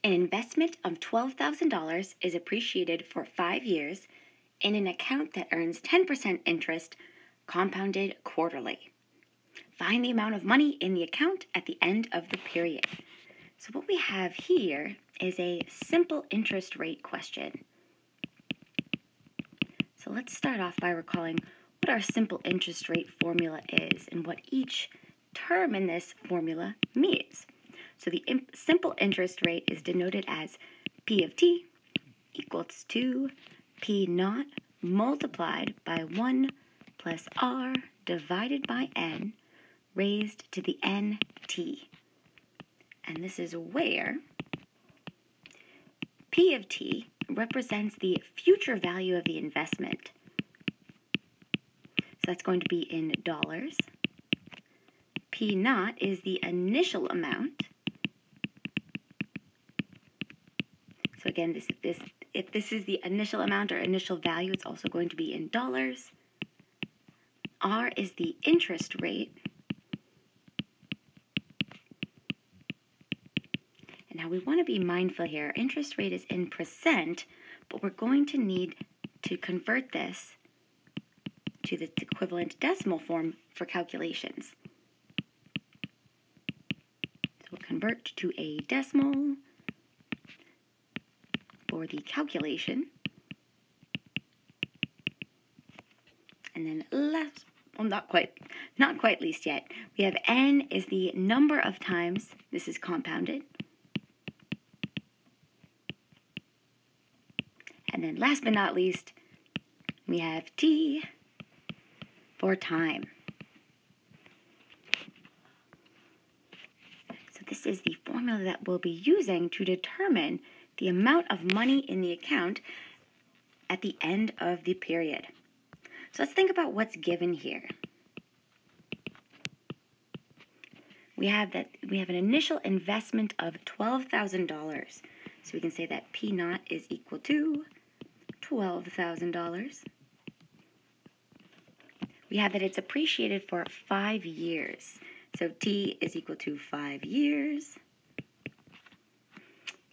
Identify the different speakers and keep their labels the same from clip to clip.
Speaker 1: An investment of $12,000 is appreciated for 5 years in an account that earns 10% interest compounded quarterly. Find the amount of money in the account at the end of the period. So what we have here is a simple interest rate question. So let's start off by recalling what our simple interest rate formula is and what each term in this formula means. So the simple interest rate is denoted as P of t equals to P naught multiplied by 1 plus r divided by n raised to the nt. And this is where P of t represents the future value of the investment. So that's going to be in dollars. P naught is the initial amount. So again, if this is the initial amount or initial value, it's also going to be in dollars. R is the interest rate. And now we want to be mindful here. Interest rate is in percent, but we're going to need to convert this to the equivalent decimal form for calculations. So we'll convert to a decimal for the calculation. And then last, well, not quite least yet, we have n is the number of times this is compounded. And then last but not least, we have t for time. So this is the formula that we'll be using to determine the amount of money in the account at the end of the period. So let's think about what's given here. We have an initial investment of $12,000. So we can say that P naught is equal to $12,000. We have that it's appreciated for 5 years. So T is equal to 5 years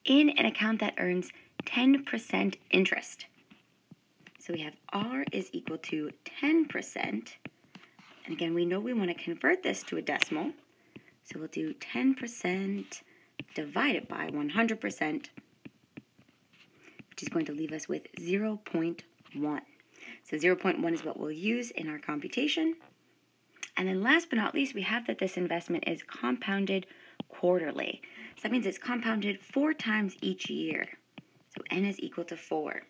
Speaker 1: in an account that earns 10% interest. So we have R is equal to 10%. And again, we know we want to convert this to a decimal. So we'll do 10% divided by 100%, which is going to leave us with 0.1. So 0.1 is what we'll use in our computation. And then last but not least, we have that this investment is compounded quarterly. So that means it's compounded 4 times each year. So n is equal to 4.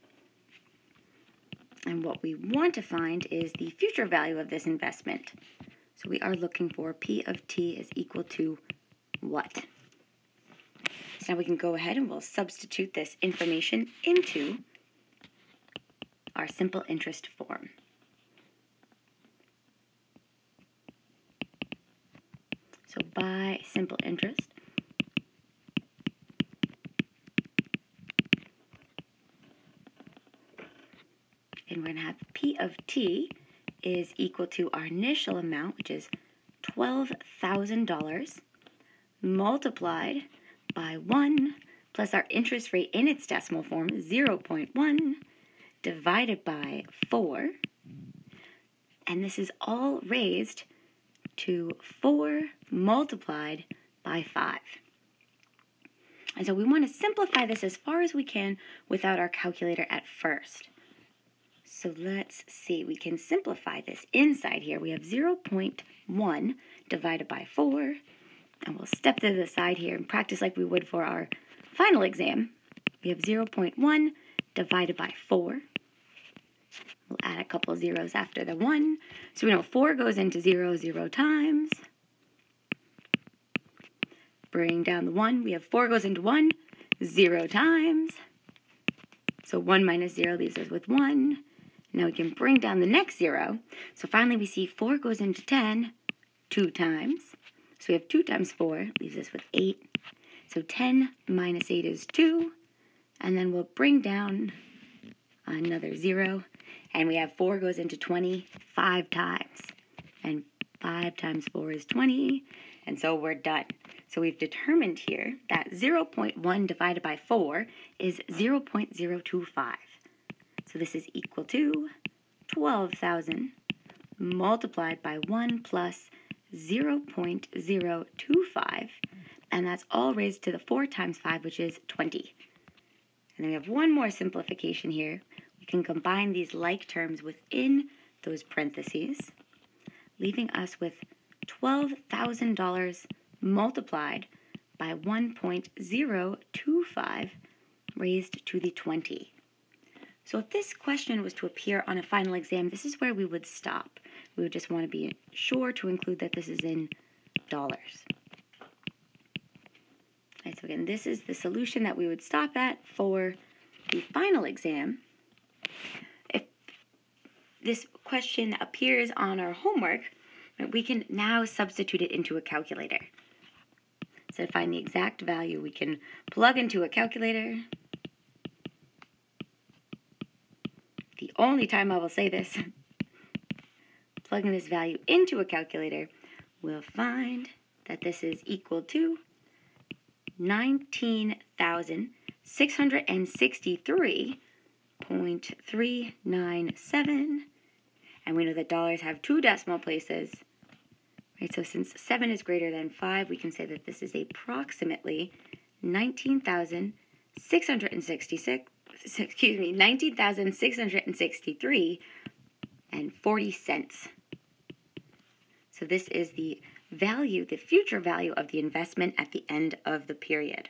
Speaker 1: And what we want to find is the future value of this investment. So we are looking for P of t is equal to what? So now we can go ahead and we'll substitute this information into our simple interest form. So by simple interest, and we're going to have P of t is equal to our initial amount, which is $12,000, multiplied by 1 plus our interest rate in its decimal form, 0.1, divided by 4. And this is all raised to 4 multiplied by 5. And so we want to simplify this as far as we can without our calculator at first. So let's see, we can simplify this inside here. We have 0.1 divided by 4, and we'll step to the side here and practice like we would for our final exam. We have 0.1 divided by 4. We'll add a couple zeros after the 1. So we know 4 goes into 0 0 times. Bring down the 1. We have 4 goes into 1 0 times. So 1 minus 0 leaves us with 1. Now we can bring down the next 0. So finally we see 4 goes into 10 2 times. So we have 2 times 4 leaves us with 8. So 10 minus 8 is 2. And then we'll bring down another 0. And we have 4 goes into 20 5 times. And 5 times 4 is 20. And so we're done. So we've determined here that 0.1 divided by 4 is 0.025. So this is equal to 12,000 multiplied by 1 plus 0.025, and that's all raised to the 4 times 5, which is 20. And then we have one more simplification here. We can combine these like terms within those parentheses, leaving us with $12,000 multiplied by 1.025 raised to the 20. So if this question was to appear on a final exam, this is where we would stop. We would just want to be sure to include that this is in dollars. Right, so again, this is the solution that we would stop at for the final exam. If this question appears on our homework, we can now substitute it into a calculator. So to find the exact value, we can plug into a calculator. The only time I will say this, plugging this value into a calculator, we'll find that this is equal to 19,663.397. And we know that dollars have 2 decimal places. Right, so since 7 is greater than 5, we can say that this is approximately 19,663 and 40 cents. So this is the value, the future value of the investment at the end of the period.